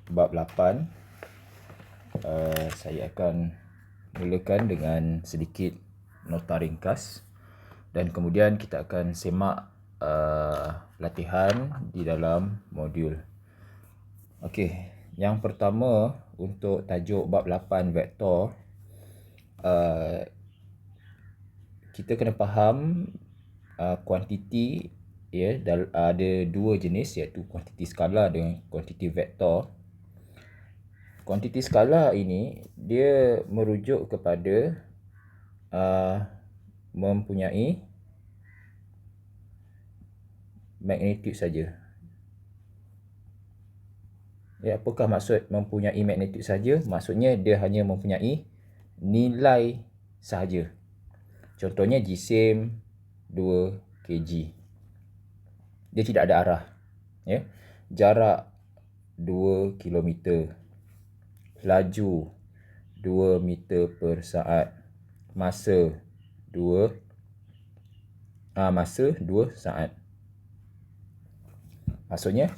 bab 8. Saya akan mulakan dengan sedikit nota ringkas dan kemudian kita akan semak latihan di dalam modul. Okey, yang pertama untuk tajuk bab 8 vektor, kita kena faham kuantiti, ya, ada dua jenis, iaitu kuantiti skala dengan kuantiti vektor. Kuantiti skala ini dia merujuk kepada mempunyai magnitude saja. Ya, apakah maksud mempunyai magnitude saja? Maksudnya dia hanya mempunyai nilai sahaja. Contohnya jisim 2 kg. Dia tidak ada arah. Ya. Jarak 2 km. Laju 2 meter per saat. Masa 2 saat. Maksudnya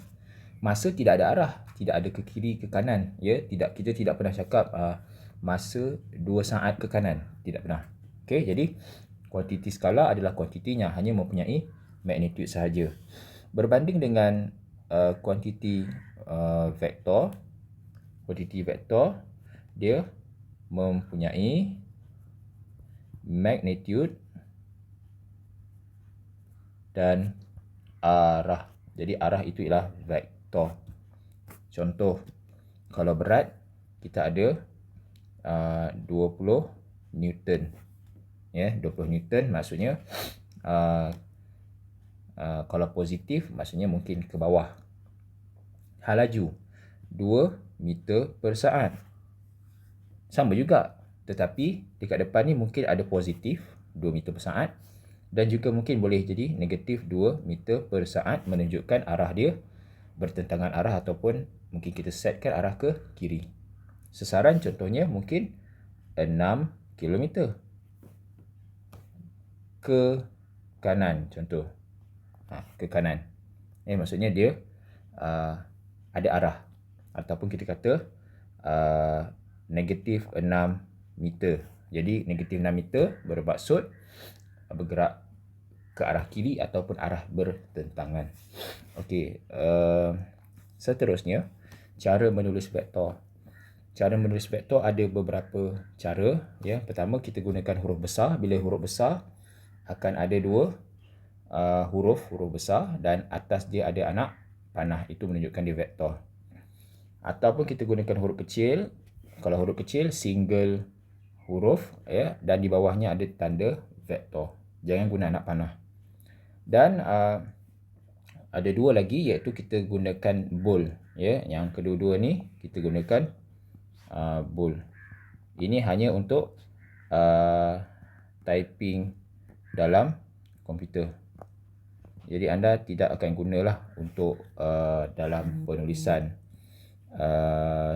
masa tidak ada arah, tidak ada ke kiri ke kanan, ya. Kita tidak pernah cakap masa 2 saat ke kanan, tidak pernah. Okey, jadi kuantiti skala adalah kuantiti yang hanya mempunyai magnitude sahaja. Berbanding dengan kuantiti vektor, kuantiti vektor dia mempunyai magnitude dan arah. Jadi arah itu ialah vektor. Contoh, kalau berat kita ada 20 Newton. Ya, 20 Newton maksudnya kalau positif maksudnya mungkin ke bawah. Hal laju 2 meter per saat. Sama juga, tetapi dekat depan ni mungkin ada positif 2 meter per saat dan juga mungkin boleh jadi negatif 2 meter per saat, menunjukkan arah dia bertentangan arah ataupun mungkin kita setkan arah ke kiri. Sasaran contohnya mungkin 6 km ke kanan, contoh. Ke kanan. Maksudnya dia ada arah, ataupun kita kata negatif 6 meter. Jadi negatif 6 meter bermaksud bergerak ke arah kiri ataupun arah bertentangan. Okey, seterusnya cara menulis vektor. Cara menulis vektor ada beberapa cara, ya. Pertama, kita gunakan huruf besar. Bila huruf besar akan ada dua huruf besar dan atas dia ada anak panah, itu menunjukkan dia vektor. Ataupun kita gunakan huruf kecil. Kalau huruf kecil single huruf, ya, dan di bawahnya ada tanda vektor. Jangan guna anak panah. Dan ada dua lagi, iaitu kita gunakan bold, ya. Yang kedua-dua ni kita gunakan bold. Ini hanya untuk typing dalam komputer. Jadi anda tidak akan gunalah untuk dalam penulisan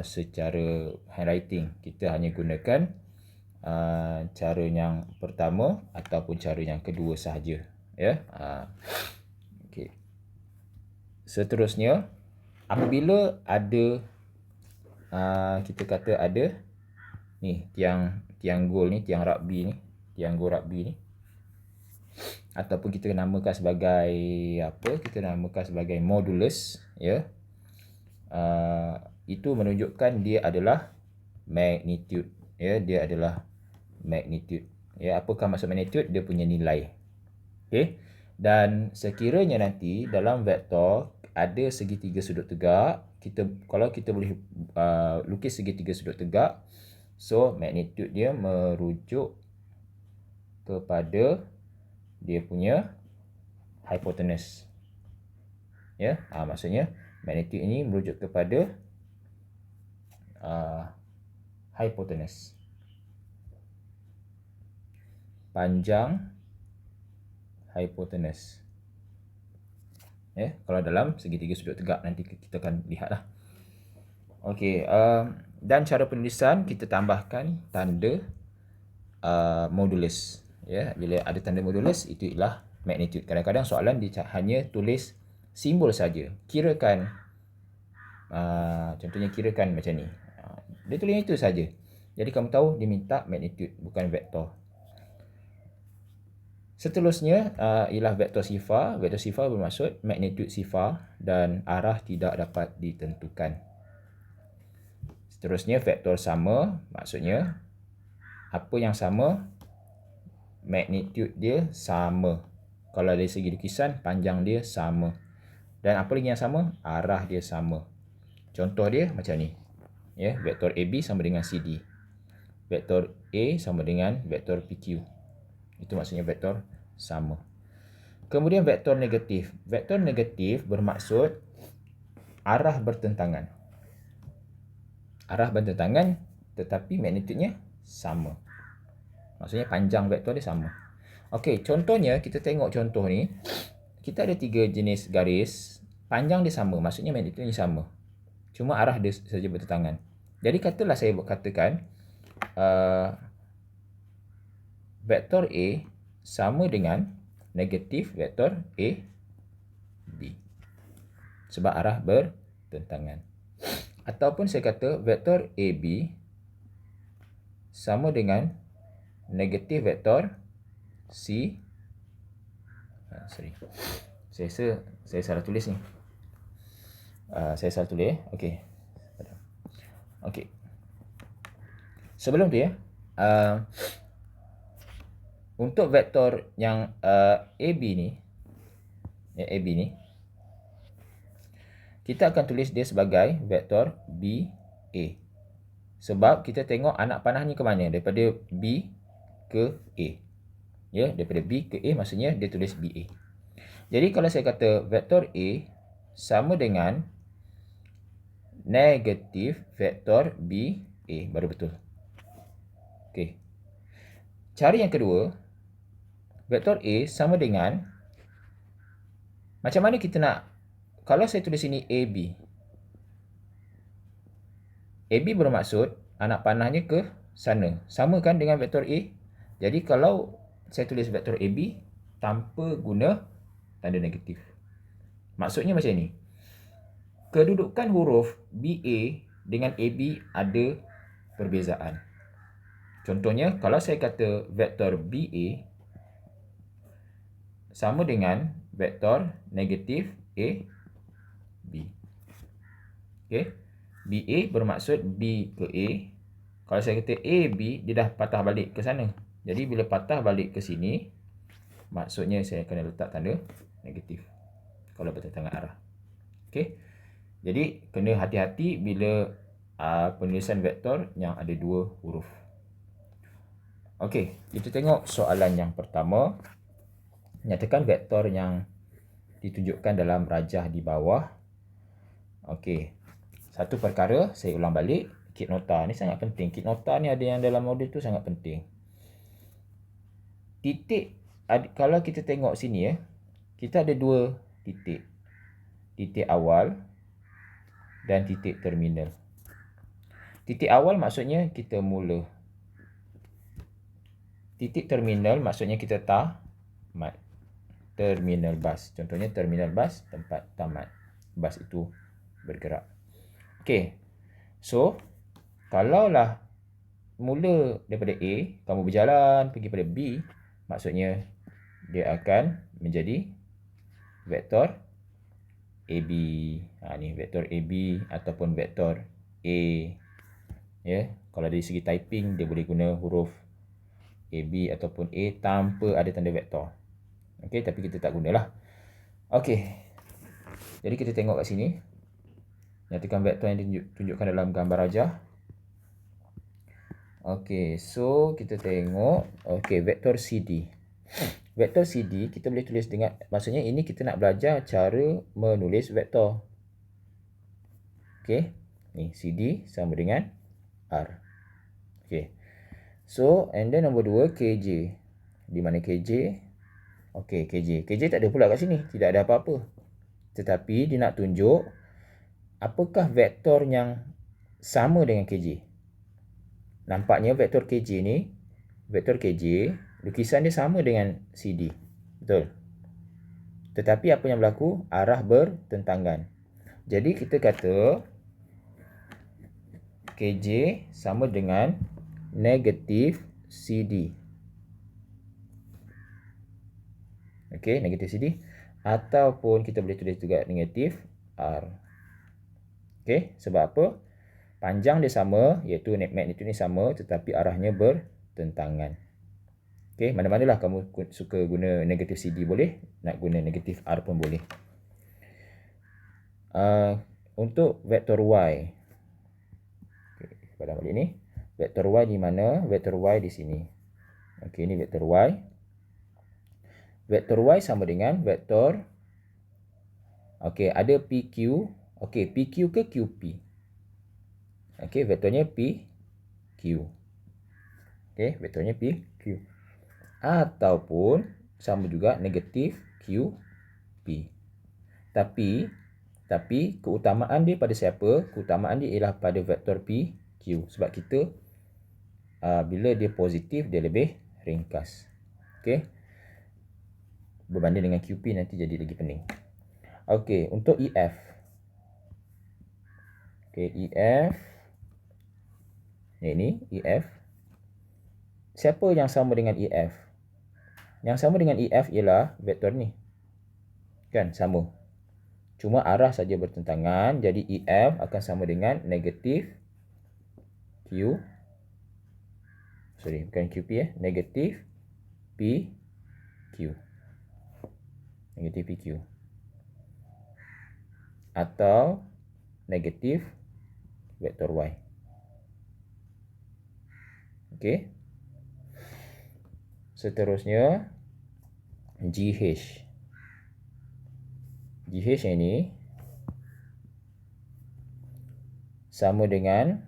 secara handwriting. Kita hanya gunakan cara yang pertama ataupun cara yang kedua sahaja, ya. Okey. Seterusnya, apabila ada kita kata ada ni tiang gol ni, tiang rugby ni, tiang gol rugby ni, ataupun kita namakan sebagai apa? Kita namakan sebagai modulus, ya. Itu menunjukkan dia adalah magnitude, ya. Dia adalah magnitude, ya. Apakah maksud magnitude? Dia punya nilai. Okey. Dan sekiranya nanti dalam vektor ada segitiga sudut tegak, kalau kita boleh lukis segitiga sudut tegak, so magnitude dia merujuk kepada dia punya hypotenuse. Ya, maksudnya magnitude ini merujuk kepada hypotenuse. Panjang hypotenuse. Ya, kalau dalam segitiga sudut tegak nanti kita akan lihatlah. Okey, dan cara penulisan kita tambahkan tanda modulus, ya. Bila ada tanda modulus, itu ialah magnitude. Kadang-kadang soalan dia hanya tulis simbol saja. Kirakan Contohnya kirakan macam ni. Dia tulis itu saja. Jadi kamu tahu dia minta magnitude, bukan vektor. Seterusnya ialah vektor sifar. Vektor sifar bermaksud magnitude sifar dan arah tidak dapat ditentukan. Seterusnya vektor sama, maksudnya apa yang sama, magnitude dia sama. Kalau dari segi lukisan, panjang dia sama. Dan apa lagi yang sama? Arah dia sama. Contoh dia macam ni. Ya, vektor AB sama dengan CD. Vektor A sama dengan vektor PQ. Itu maksudnya vektor sama. Kemudian vektor negatif. Vektor negatif bermaksud arah bertentangan. Arah bertentangan tetapi magnitudenya sama. Maksudnya panjang vektor dia sama. Okey, contohnya kita tengok contoh ni. Kita ada 3 jenis garis. Panjang dia sama, maksudnya magnitudenya sama. Cuma arah dia saja bertentangan. Jadi katalah saya katakan vektor A sama dengan negatif vektor AB. Sebab arah bertentangan. Ataupun saya kata vektor AB sama dengan negatif vektor C. Saya salah tulis ni. Saya salah tulis. Okey. Okey. Sebelum tu ya, untuk vektor yang AB ni, kita akan tulis dia sebagai vektor BA. Sebab kita tengok anak panah ni ke mana? Daripada B ke A. Ya, daripada B ke A maksudnya dia tulis BA. Jadi kalau saya kata vektor A sama dengan negatif vektor BA, baru betul. Okey. Cara yang kedua, vektor A sama dengan, macam mana kita nak, kalau saya tulis sini AB. AB bermaksud anak panahnya ke sana. Sama kan dengan vektor A? Jadi kalau saya tulis vektor AB tanpa guna tanda negatif. Maksudnya macam ni. Kedudukan huruf BA dengan AB ada perbezaan. Contohnya, kalau saya kata vektor BA sama dengan vektor negatif AB. Okey. BA bermaksud B ke A. Kalau saya kata AB, dia dah patah balik ke sana. Jadi bila patah balik ke sini, maksudnya saya kena letak tanda negatif kalau bertentangan arah. Okey. Jadi kena hati-hati bila penulisan vektor yang ada 2 huruf. Okey, kita tengok soalan yang pertama. Nyatakan vektor yang ditunjukkan dalam rajah di bawah. Okey. Satu perkara, saya ulang balik. Kit nota ni sangat penting. Kit nota ni ada yang dalam modul tu sangat penting. Titik, kalau kita tengok sini ya, kita ada 2 titik. Titik awal dan titik terminal. Titik awal maksudnya kita mula. Titik terminal maksudnya kita tamat. Terminal bas. Contohnya terminal bas, tempat tamat. Bas itu bergerak. Okey. So, kalaulah mula daripada A, kamu berjalan pergi pada B, maksudnya dia akan menjadi vektor AB. Ni vektor AB ataupun vektor A. Ya, kalau dari segi typing dia boleh guna huruf AB ataupun A tanpa ada tanda vektor. Okey, tapi kita tak gunalah. Okey. Jadi kita tengok kat sini. Nyatakan vektor yang ditunjukkan dalam gambar rajah. Okey, so kita tengok. Okey, vektor CD. Vektor CD kita boleh tulis dengan, maksudnya ini kita nak belajar cara menulis vektor. Okey, ni CD sama dengan R. Okey. So, and then nombor 2 KJ. Di mana KJ? Okey, KJ. KJ tak ada pula kat sini, tidak ada apa-apa. Tetapi dia nak tunjuk apakah vektor yang sama dengan KJ. Nampaknya vektor KJ ni, vektor KJ, lukisan dia sama dengan CD. Betul? Tetapi apa yang berlaku? Arah bertentangan. Jadi kita kata KJ sama dengan negatif CD. Okey, negatif CD. Ataupun kita boleh tulis juga negatif R. Okey, sebab apa? Panjang dia sama, iaitu magnitud ni sama, tetapi arahnya bertentangan. Okey, mana-manalah kamu suka guna negatif CD boleh, nak guna negatif R pun boleh. Untuk vektor Y. Okay, pada balik ni. Vektor Y di mana? Vektor Y di sini. Okey, ini vektor Y. Vektor Y sama dengan vektor, okey, ada PQ. Okey, PQ ke QP? Okey, vektornya PQ. Okey, vektornya PQ. Ataupun sama juga negatif QP. Tapi keutamaan dia pada siapa? Keutamaan dia ialah pada vektor PQ. Sebab kita bila dia positif dia lebih ringkas. Okey. Berbanding dengan QP nanti jadi lagi pening. Okey, untuk EF. Okey, EF. Ini EF. Siapa yang sama dengan EF? Yang sama dengan EF ialah vektor ni. Kan, sama. Cuma arah saja bertentangan, jadi EF akan sama dengan negatif Q. Sorry, bukan QP negatif PQ. Negatif PQ. Atau negatif vektor Y. Okey. Seterusnya GH. GH ini sama dengan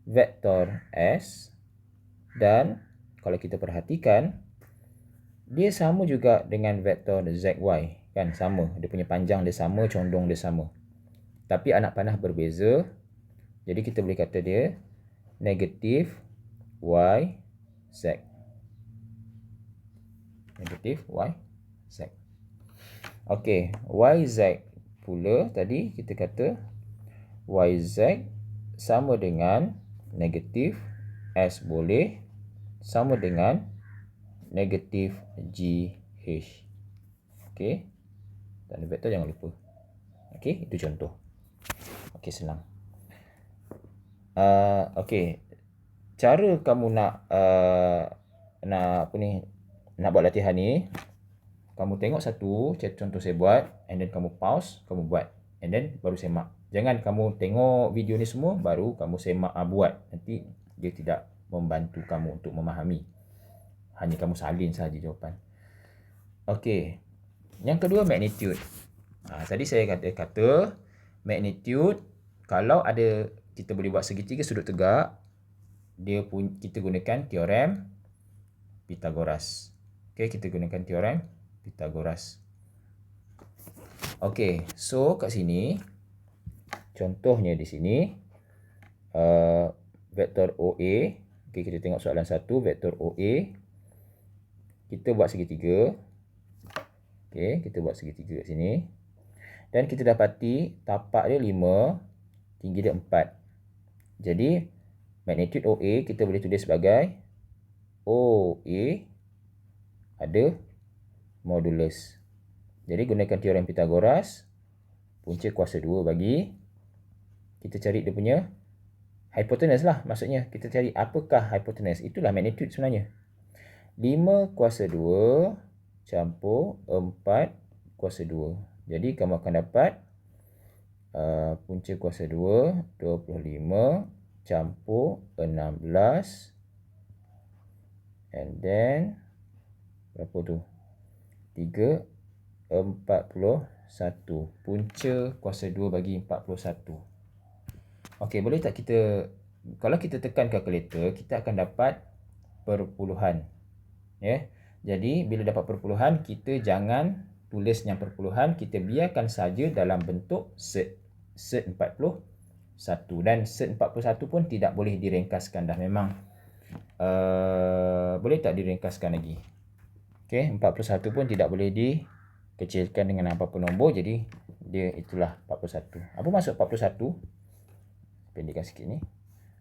vektor S, dan kalau kita perhatikan dia sama juga dengan vektor ZY, kan, sama, dia punya panjang dia sama, condong dia sama, tapi anak panah berbeza. Jadi kita boleh kata dia negatif YZ. Negatif YZ. Okey, YZ pula tadi kita kata YZ sama dengan negatif S boleh sama dengan negatif GH. Okey. Dan vektor jangan lupa. Okey, itu contoh. Okey, senang. Okey. Cara kamu nak apa ni? Nak buat latihan ni, kamu tengok satu contoh saya buat, and then kamu pause, kamu buat, and then baru semak. Jangan kamu tengok video ni semua baru kamu semak buat. Nanti dia tidak membantu kamu untuk memahami. Hanya kamu salin saja jawapan. Okey. Yang kedua magnitude. Tadi saya kata magnitude kalau ada kita boleh buat segitiga sudut tegak, kita gunakan teorem Pythagoras. Okey, kita gunakan teorem Pythagoras. Okey, so kat sini contohnya di sini vektor OA. Okey, kita tengok soalan 1, vektor OA. Kita buat segitiga. Okey, kita buat segitiga kat sini. Dan kita dapati tapak dia 5, tinggi dia 4. Jadi magnitude OA kita boleh tulis sebagai OA ada modulus. Jadi gunakan teorem Pythagoras, punca kuasa 2 bagi, kita cari dia punya hypotenuse lah. Maksudnya kita cari apakah hypotenuse. Itulah magnitude sebenarnya. 5 kuasa 2 campur 4 kuasa 2. Jadi kamu akan dapat punca kuasa 2 25 campur 16, and then berapa tu? 3 41. Punca kuasa 2 bagi 41. Okey, boleh tak kita, kalau kita tekan kalkulator, kita akan dapat perpuluhan. Ya. Jadi bila dapat perpuluhan, kita jangan tulis yang perpuluhan, kita biarkan saja dalam bentuk set 41, dan set 41 pun tidak boleh diringkaskan dah, memang boleh tak diringkaskan lagi. Okey, 41 pun tidak boleh dikecilkan dengan apa-apa nombor, jadi dia itulah 41. Apa maksud 41? Pendekkan sikit ni.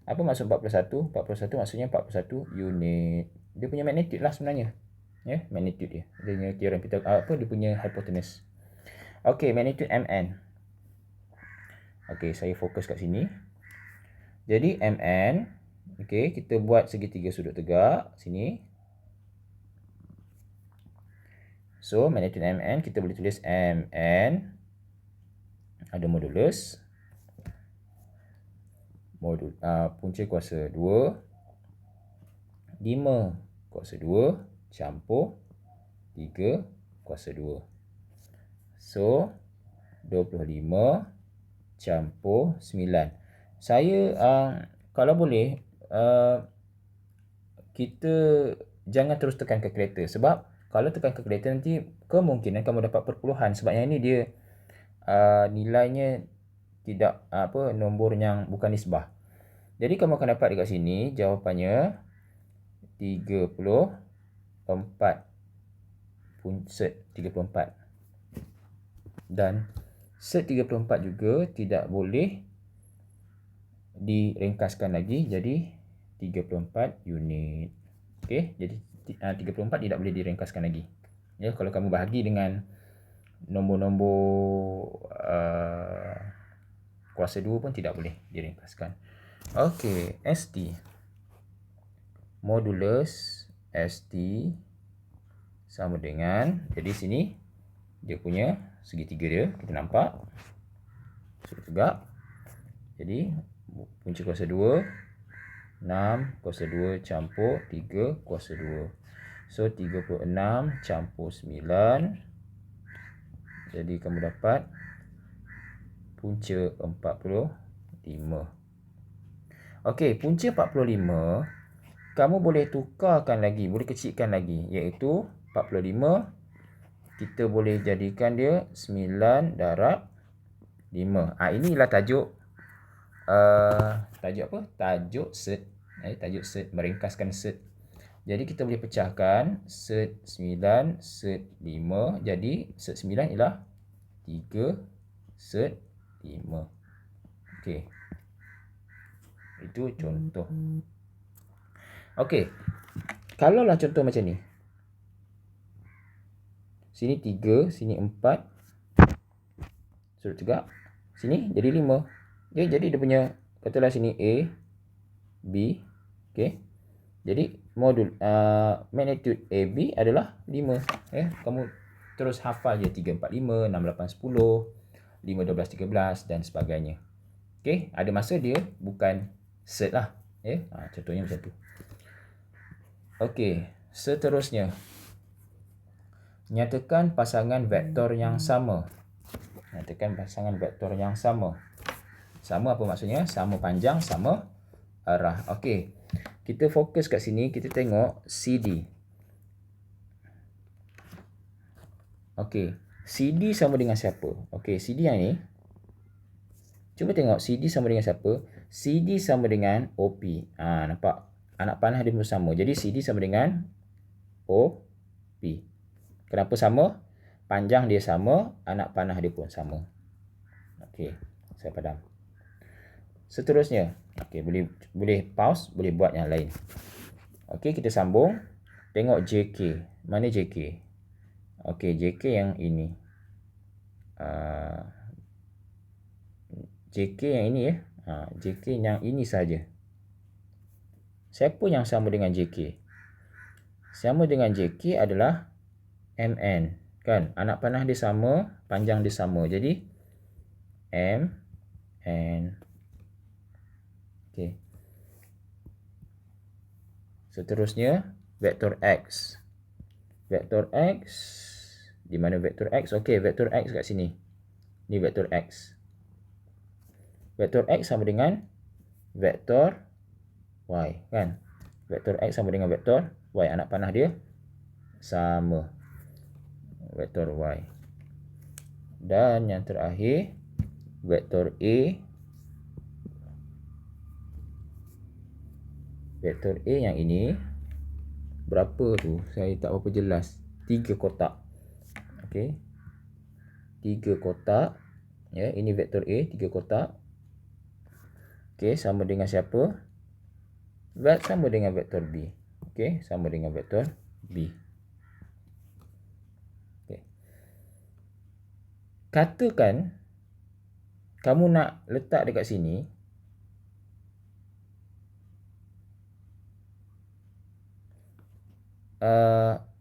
Apa maksud 41? 41 maksudnya 41 unit. Dia punya magnitude lah sebenarnya. Ya, magnitude dia. Dia punya teorem apa dia punya hypotenuse. Okey, magnitude Mn. Okey, saya fokus kat sini. Jadi Mn, okey, kita buat segitiga sudut tegak sini. So, magnitude Mn kita boleh tulis Mn ada modulus punca kuasa 2 5 kuasa 2 campur 3 kuasa 2. So, 25 campur 9. Saya kalau boleh kita jangan terus tekan kalkulator, sebab kalau tekan kalkulator nanti kemungkinan kamu dapat perpuluhan, sebab yang ini dia nilainya tidak nombor yang bukan nisbah. Jadi kamu akan dapat dekat sini jawapannya 34 set 34. Dan set 34 juga tidak boleh diringkaskan lagi jadi 34 unit. Okey, jadi 34 tidak boleh diringkaskan lagi. Ya, kalau kamu bahagi dengan nombor-nombor kuasa 2 pun tidak boleh diringkaskan. Okey, ST. Modulus ST sama dengan, jadi sini dia punya segitiga dia, kita nampak sudut tegak. Jadi punca kuasa 2 6 kuasa 2 campur 3 kuasa 2. So 36 campur 9. Jadi kamu dapat punca 45. Okey, punca 45 kamu boleh tukarkan lagi, boleh kecilkan lagi, iaitu 45 kita boleh jadikan dia 9 darab 5. Inilah tajuk tajuk apa? Tajuk set. Tajuk set, meringkaskan set. Jadi kita boleh pecahkan set 9, set 5. Jadi set 9 ialah 3 set 5. Okey. Itu contoh. Okey. Kalaulah contoh macam ni. Sini 3, sini 4. Sudut tegak. Sini jadi 5. Okay, jadi dia punya, katalah sini A, B. Okay. Jadi modul magnitude AB adalah 5. Kamu terus hafal je 3, 4, 5, 6, 8, 10, 5, 12, 13 dan sebagainya. Okay. Ada masa dia bukan set lah. Contohnya macam tu. Okay. Seterusnya. Nyatakan pasangan vektor yang sama. Nyatakan pasangan vektor yang sama. Sama apa maksudnya? Sama panjang, sama arah. Okey. Kita fokus kat sini, kita tengok CD. Okey. CD sama dengan siapa? Okey, CD yang ni. Cuba tengok CD sama dengan siapa? CD sama dengan OP. Nampak? Anak panah dia pun sama. Jadi CD sama dengan OP. Kenapa sama? Panjang dia sama, anak panah dia pun sama. Okey, saya padam. Seterusnya, okey, boleh pause, boleh buat yang lain. Okey, kita sambung. Tengok JK. Mana JK? Okey, JK yang ini. JK yang ini ya. JK yang ini saja. Siapa yang sama dengan JK? Sama dengan JK adalah MN. Kan? Anak panah dia sama, panjang dia sama. Jadi, MN. Okey. Seterusnya, vektor X. Vektor X. Di mana vektor X? Okey, vektor X kat sini. Ni vektor X. Vektor X sama dengan vektor Y. Kan? Vektor X sama dengan vektor Y. Anak panah dia sama. Vektor Y. Dan yang terakhir, vektor A. Vektor A yang ini, berapa tu? Saya tak berapa jelas. 3 kotak. Okey. 3 kotak. Ya, ini vektor A 3 kotak. Okey, sama dengan siapa? Sama dengan vektor B. Okey, sama dengan vektor B. Okey. Katakan kamu nak letak dekat sini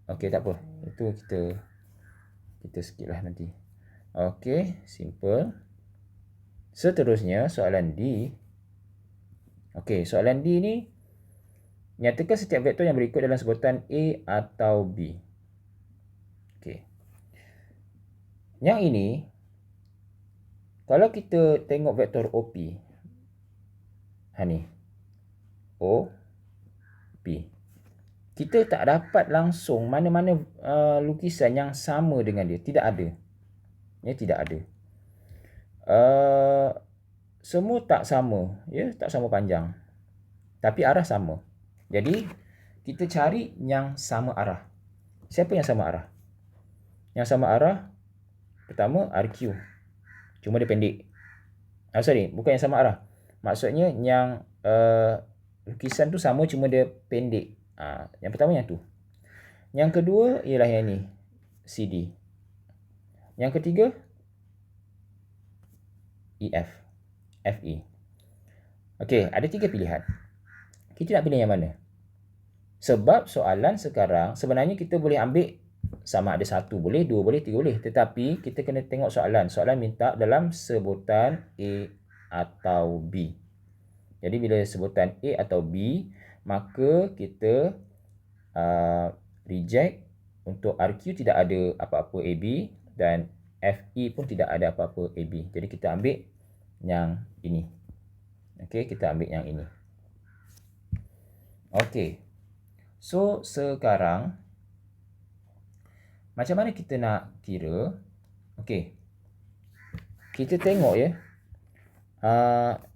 okey, tak apa. Itu kita skip lah nanti. Okey, simple. Seterusnya soalan D. Okey, soalan D ni nyatakan setiap vektor yang berikut dalam sebutan A atau B. Okey. Yang ini kalau kita tengok vektor OP. Ni. OP. Kita tak dapat langsung mana-mana lukisan yang sama dengan dia. Tidak ada. Ya, tidak ada. Semua tak sama. Ya, tak sama panjang. Tapi arah sama. Jadi, kita cari yang sama arah. Siapa yang sama arah? Yang sama arah, pertama RQ. Cuma dia pendek. Bukan yang sama arah. Maksudnya yang lukisan tu sama, cuma dia pendek. Yang pertama yang tu. Yang kedua ialah yang ni, CD. Yang ketiga, EF, FE. Okey, ada 3 pilihan. Kita nak pilih yang mana? Sebab soalan sekarang sebenarnya kita boleh ambil sama ada 1 boleh, 2 boleh, 3 boleh. Tetapi kita kena tengok soalan. Soalan minta dalam sebutan A atau B. Jadi bila sebutan A atau B, maka kita reject. Untuk RQ tidak ada apa-apa AB dan FE pun tidak ada apa-apa AB. Jadi kita ambil yang ini. Okey, kita ambil yang ini. Okey. So, sekarang macam mana kita nak kira? Okey. Kita tengok ya.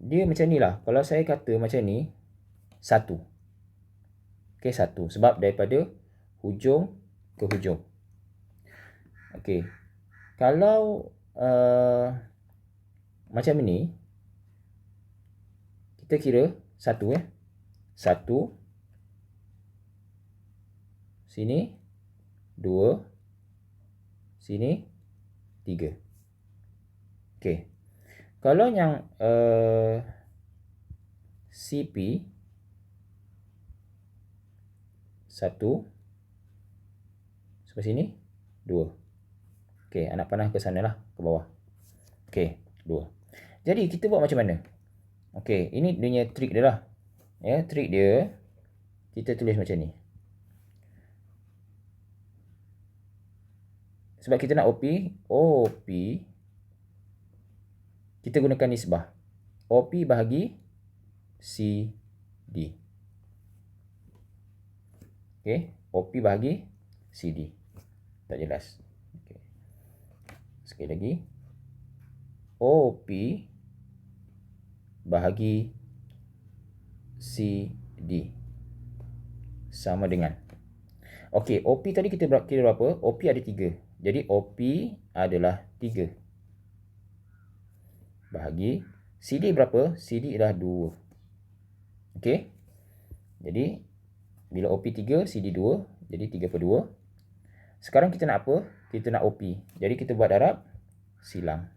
Dia macam ni lah. Kalau saya kata macam ni, 1. Okey, 1. Sebab daripada hujung ke hujung. Okey. Kalau macam ni, kita kira 1 ya. 1. Sini 2. Sini 3. Okey. Kalau yang CP 1 sampai sini 2. Okey, anak panah ke sana lah, ke bawah. Okey, 2. Jadi kita buat macam mana? Okey, ini dia punya trik dia lah. Ya, trik dia kita tulis macam ni. Sebab kita nak OP kita gunakan nisbah. OP bahagi CD. Okey, OP bahagi CD. Tak jelas. Okay. Sekali lagi. OP bahagi CD sama dengan. Okey, OP tadi kita kira berapa? OP ada 3. Jadi OP adalah 3. Bahagi CD berapa? CD adalah 2. Okey. Jadi bila OP 3, CD 2, jadi 3/2. Sekarang kita nak apa? Kita nak OP. Jadi kita buat darab silang.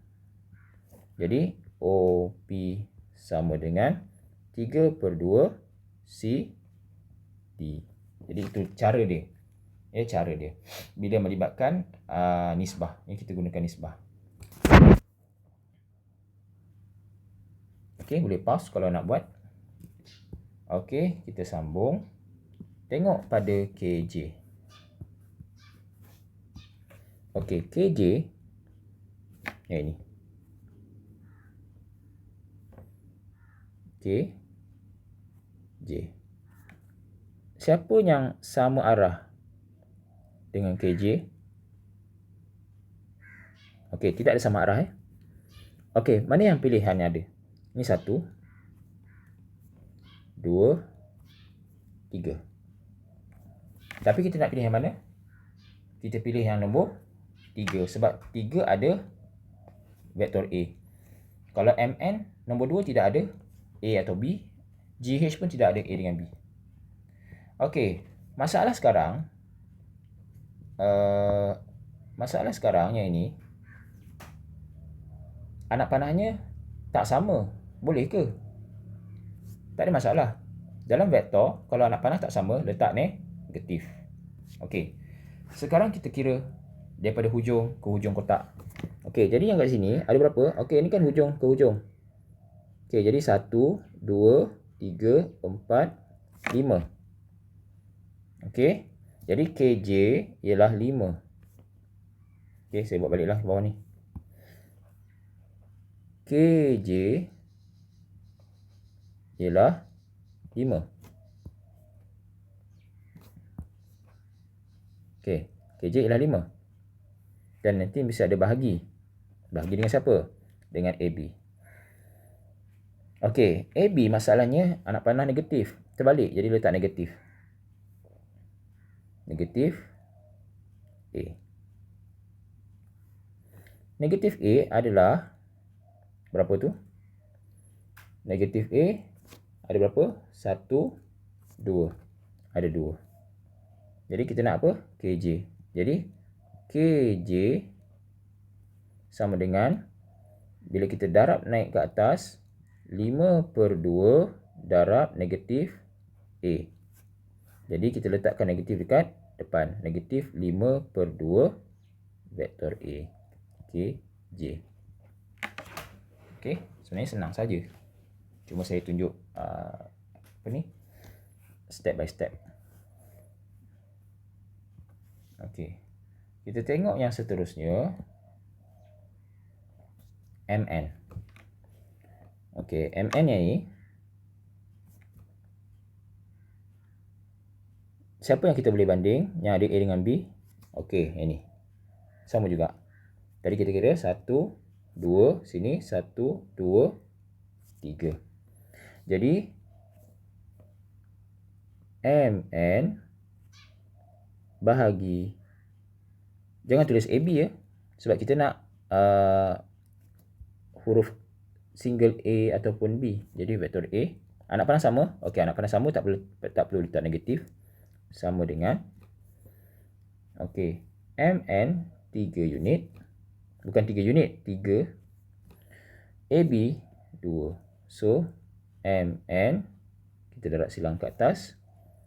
Jadi OP sama dengan 3/2 CD. Jadi itu cara dia. Cara dia. Bila melibatkan nisbah. Ini kita gunakan nisbah. Okey, boleh pause kalau nak buat. Okey, kita sambung. Tengok pada KJ. Okey, KJ yang ini. KJ. Siapa yang sama arah dengan KJ? Okey, tidak ada sama arah Okey, mana yang pilihan yang ada? Ini 1, 2, 3. Tapi kita nak pilih yang mana? Kita pilih yang nombor 3. Sebab 3 ada vektor A. Kalau Mn nombor 2 tidak ada A atau B, GH pun tidak ada A dengan B. Okey, masalah sekarang yang ini, anak panahnya tak sama. Boleh ke? Tak ada masalah. Dalam vektor, kalau anak panah tak sama, letak negatif. Okey. Sekarang kita kira daripada hujung ke hujung kotak. Okey, jadi yang kat sini ada berapa? Okey, ini kan hujung ke hujung. Okey, jadi 1, 2, 3, 4, 5. Okey. Jadi KJ ialah 5. Okey, saya buat baliklah bawah ni. KJ ialah 5. Okey, KJ ialah 5. Dan nanti mesti ada bahagi. Bahagi dengan siapa? Dengan AB. Okey, AB masalahnya anak panah negatif. Terbalik, jadi letak negatif. Negatif A. Negatif A adalah berapa tu? Negatif A ada berapa? 1, 2. Ada 2. Jadi kita nak apa? KJ. Jadi KJ sama dengan, bila kita darab naik ke atas, 5/2 darab negatif A. Jadi kita letakkan negatif dekat depan. Negatif 5/2 vektor A. KJ. Okey, sebenarnya senang saja. Cuma saya tunjuk step by step. Okey. Kita tengok yang seterusnya. MN. Okey, MN ni siapa yang kita boleh banding? Yang ada A dengan B. Okey, ini. Sama juga. Tadi kita kira 1, 2, sini 1, 2, 3. Jadi MN bahagi, jangan tulis AB ya, sebab kita nak huruf single A ataupun B. Jadi vektor A, anak panah sama. Okey, anak panah sama, tak perlu letak negatif. Sama dengan, okey, MN 3 unit. Bukan 3 unit, 3. AB 2. So MN, kita darab silang ke atas,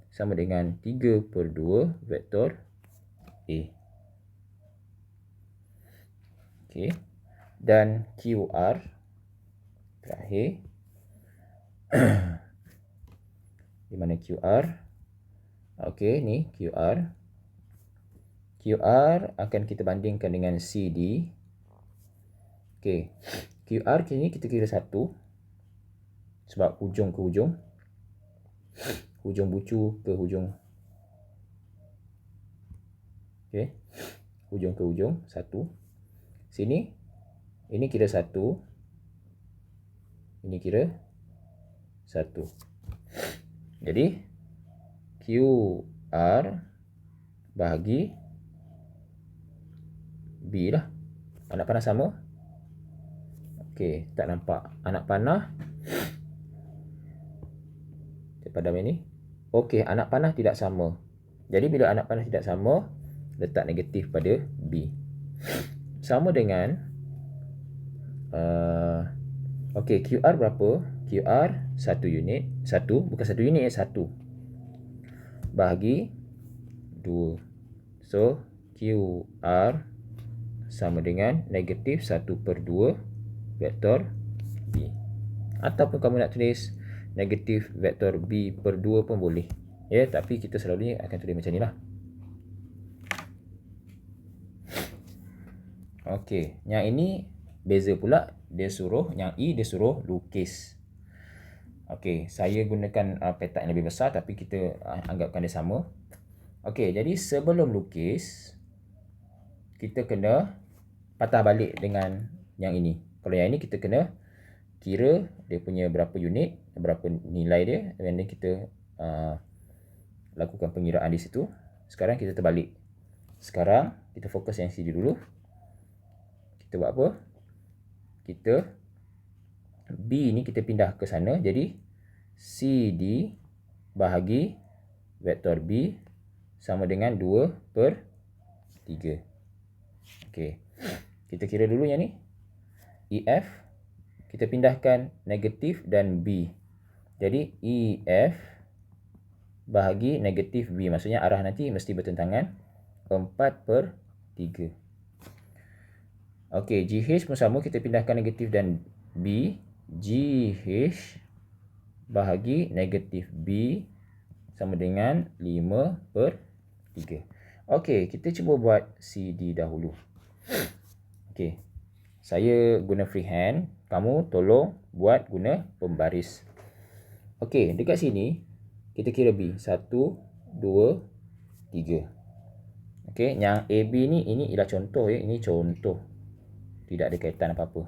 sama dengan 3/2 vektor A. Okey. Dan QR terakhir. Di mana QR? Okey, ni QR. QR akan kita bandingkan dengan CD. Okey. QR kini kita kira 1. Sebab hujung ke hujung. Hujung bucu ke hujung. Okey. Hujung ke hujung 1. Sini ini kira 1. Ini kira 1. Jadi QR bahagi B lah. Anak panah sama. Okey, tak nampak anak panah. Kita padam ini. Okey, anak panah tidak sama. Jadi bila anak panah tidak sama, letak negatif pada B. Sama dengan okey, QR berapa? QR 1 unit. 1, bukan 1 unit, 1. Bahagi 2. So, QR sama dengan negatif 1/2 vektor B. Ataupun kamu nak tulis negatif vektor B/2 pun boleh. Ya, tapi kita selalunya akan tulis macam ni lah. Okey, yang ini beza pula. Dia suruh, yang E dia suruh lukis. Okey, saya gunakan petak yang lebih besar, tapi kita anggapkan dia sama. Okey, jadi sebelum lukis, kita kena patah balik dengan yang ini. Kalau yang ini kita kena kira dia punya berapa unit, berapa nilai dia, dan kita lakukan pengiraan di situ. Sekarang kita terbalik. Sekarang kita fokus yang CD dulu. Kita buat apa? kita B ni kita pindah ke sana. Jadi CD bahagi vektor B sama dengan 2/3. Okey. Kita kira dulu yang ni. EF kita pindahkan negatif dan B. Jadi EF bahagi negatif B. Maksudnya arah nanti mesti bertentangan 4/3. Okey, GH pun sama, kita pindahkan negatif dan B. GH bahagi negatif B sama dengan 5/3. Okey, kita cuba buat CD dahulu. Okey, saya guna freehand. Kamu tolong buat guna pembaris. Okey, dekat sini kita kira B. 1, 2, 3. Okey, yang AB ni ini ialah contoh ya. Ini contoh. Tidak ada kaitan apa-apa.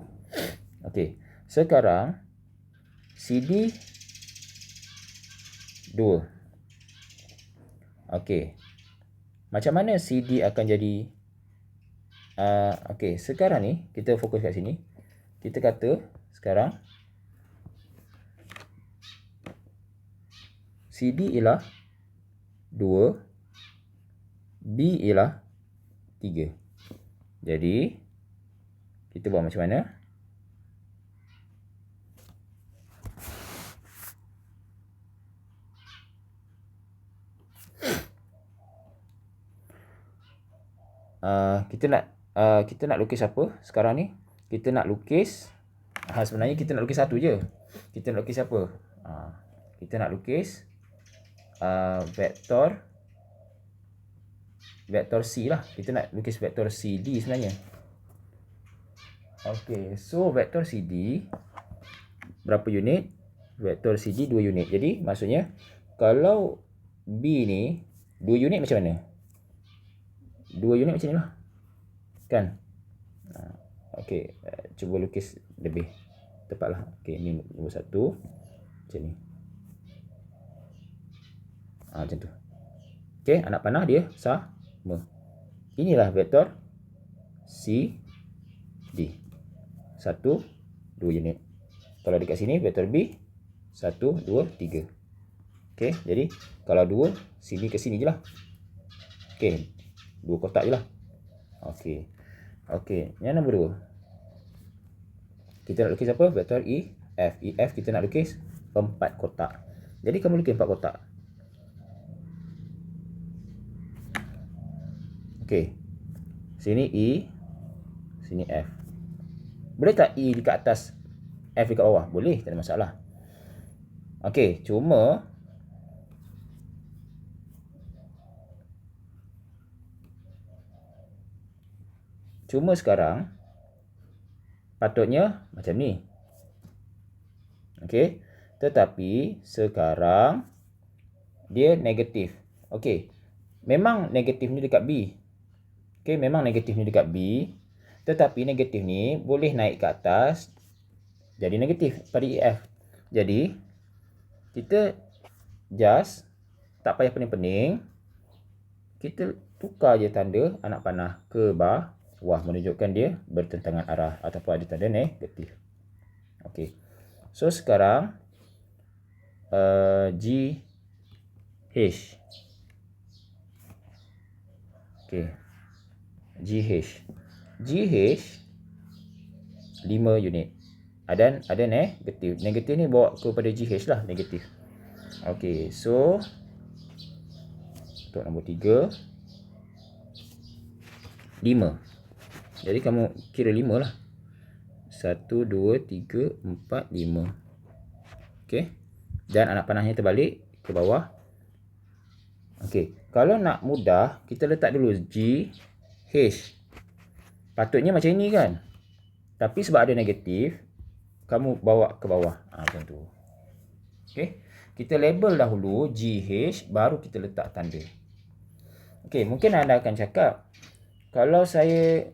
Okey, sekarang CD 2. Okey. Macam mana CD akan jadi okey, sekarang ni kita fokus kat sini. Kita kata sekarang CD ialah 2, B ialah 3. Jadi kita buat macam mana? Kita nak lukis apa sekarang ni? Kita nak lukis sebenarnya kita nak lukis satu je. Kita nak lukis apa? Kita nak lukis vektor C lah. Kita nak lukis vektor CD sebenarnya. Okey, so vektor CD berapa unit? Vektor CD 2 unit. Jadi maksudnya kalau B ni 2 unit macam mana? 2 unit macam ni lah. Kan? Okey, cuba lukis lebih tepat lah. Okey, ni nombor 1. Macam ni. Macam tu. Okey, anak panah dia sama. Inilah vektor C, D. 1, 2 unit. Kalau dekat sini vektor B 1, 2, 3. Okey, jadi kalau 2 sini ke sini je lah. Okey, 2 kotak je lah. Okey. Okey, yang nombor 2. Kita nak lukis apa? Vektor EF. EF kita nak lukis 4 kotak. Jadi kamu lukis 4 kotak. Okey. Sini E, sini F. Boleh tak E dekat atas, F dekat bawah? Boleh, tak ada masalah. Okey, cuma sekarang patutnya macam ni. Okey. Tetapi sekarang dia negatif. Okey. Memang negatif ni dekat B. Okey, memang negatif ni dekat B. Tetapi negatif ni boleh naik ke atas jadi negatif pada EF. Jadi kita just tak payah pening-pening. Kita tukar je tanda anak panah ke bawah menunjukkan dia bertentangan arah ataupun ada tanda negatif. Okey. So sekarang GH. Okey. GH 5 unit. Ada negatif. Negatif ni bawa kepada GH lah, negatif. Okey, so untuk nombor 3 5. Jadi kamu kira 5 lah. 1, 2, 3, 4, 5. Okey. Dan anak panahnya terbalik ke bawah. Okey. Kalau nak mudah, kita letak dulu GH. Patutnya macam ini kan. Tapi sebab ada negatif, kamu bawa ke bawah. Macam tu. Okey. Kita label dahulu GH, baru kita letak tanda. Okey. Mungkin anda akan cakap, kalau saya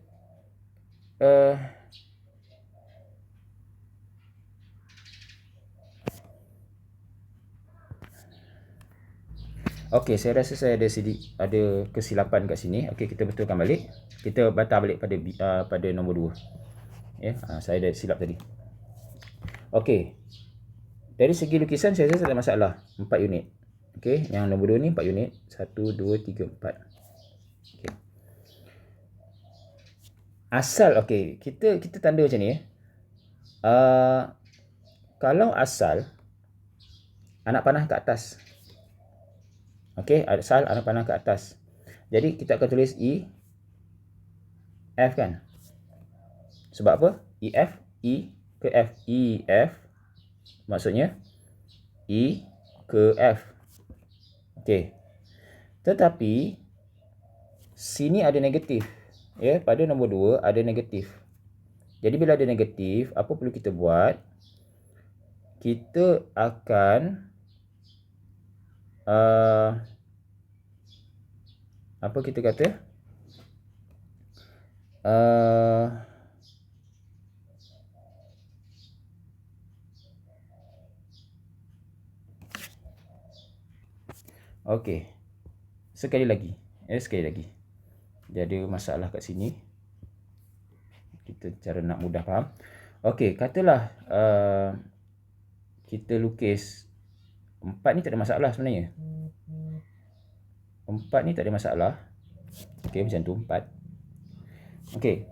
okey, saya rasa saya ada kesilapan kat sini. Okey, kita betulkan balik. Kita batal balik pada nombor 2. Ya, saya dah silap tadi. Okey. Dari segi lukisan saya rasa tak ada masalah. 4 unit. Okey, yang nombor 2 ni 4 unit. 1 2 3 4. Okey. Asal okey, kita tanda macam ni kalau asal anak panah ke atas. Okey, asal anak panah ke atas. Jadi kita akan tulis E F kan? Sebab apa? EF, E ke F. EF maksudnya E ke F. Okey. Tetapi sini ada negatif. Ya, pada nombor 2 ada negatif. Jadi bila ada negatif, apa perlu kita buat? Kita akan apa kita kata? Okey. Sekali lagi. Sekali lagi. Dia ada masalah kat sini. Kita cara nak mudah faham. Okey, katalah kita lukis 4 ni tak ada masalah sebenarnya. 4 ni tak ada masalah. Okey, macam tu 4. Okey.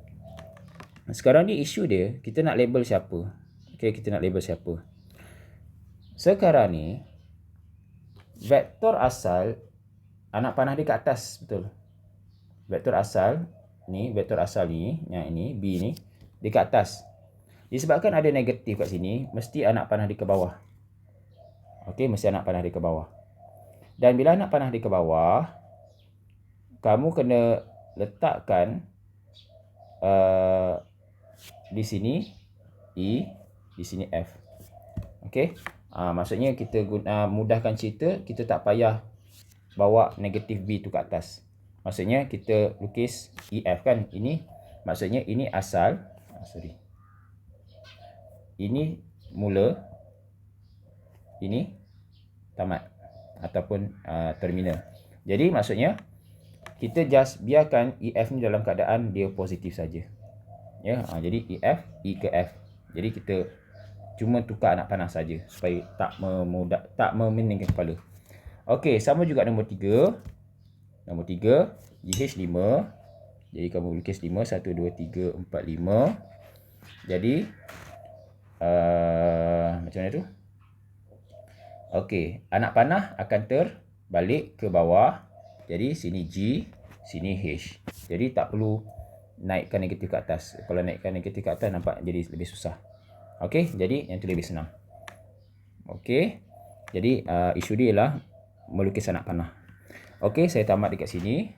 Sekarang ni isu dia, kita nak label siapa? Okey, kita nak label siapa? Sekarang ni vektor asal anak panah dia kat atas, betul? Vektor asal ni, yang ini B ni dia kat atas. Disebabkan ada negatif kat sini, mesti anak panah dia ke bawah. Okey, mesti anak panah dia ke bawah. Dan bila anak panah dia ke bawah, kamu kena letakkan di sini E, di sini F. Okey. Maksudnya kita mudahkan cerita, kita tak payah bawa negatif B tu ke atas. Maksudnya kita lukis EF kan. Ini maksudnya ini asal. Ini mula. Ini tamat ataupun terminal. Jadi maksudnya kita just biarkan EF ni dalam keadaan dia positif saja. Ya, jadi EF, E ke F. Jadi kita cuma tukar anak panah saja supaya tak memeningkan kepala. Okey, sama juga nombor 3. Nombor 3, GH5. Jadi kamu lukis 5, 1 2 3 4 5. Jadi macam mana tu? Okey, anak panah akan terbalik ke bawah. Jadi sini G, sini H. Jadi tak perlu naikkan negatif ke atas. Kalau naikkan negatif ke atas nampak jadi lebih susah. Okey, jadi yang tu lebih senang. Okey. Jadi isu dia ialah melukis anak panah. Okey, saya tamat dekat sini.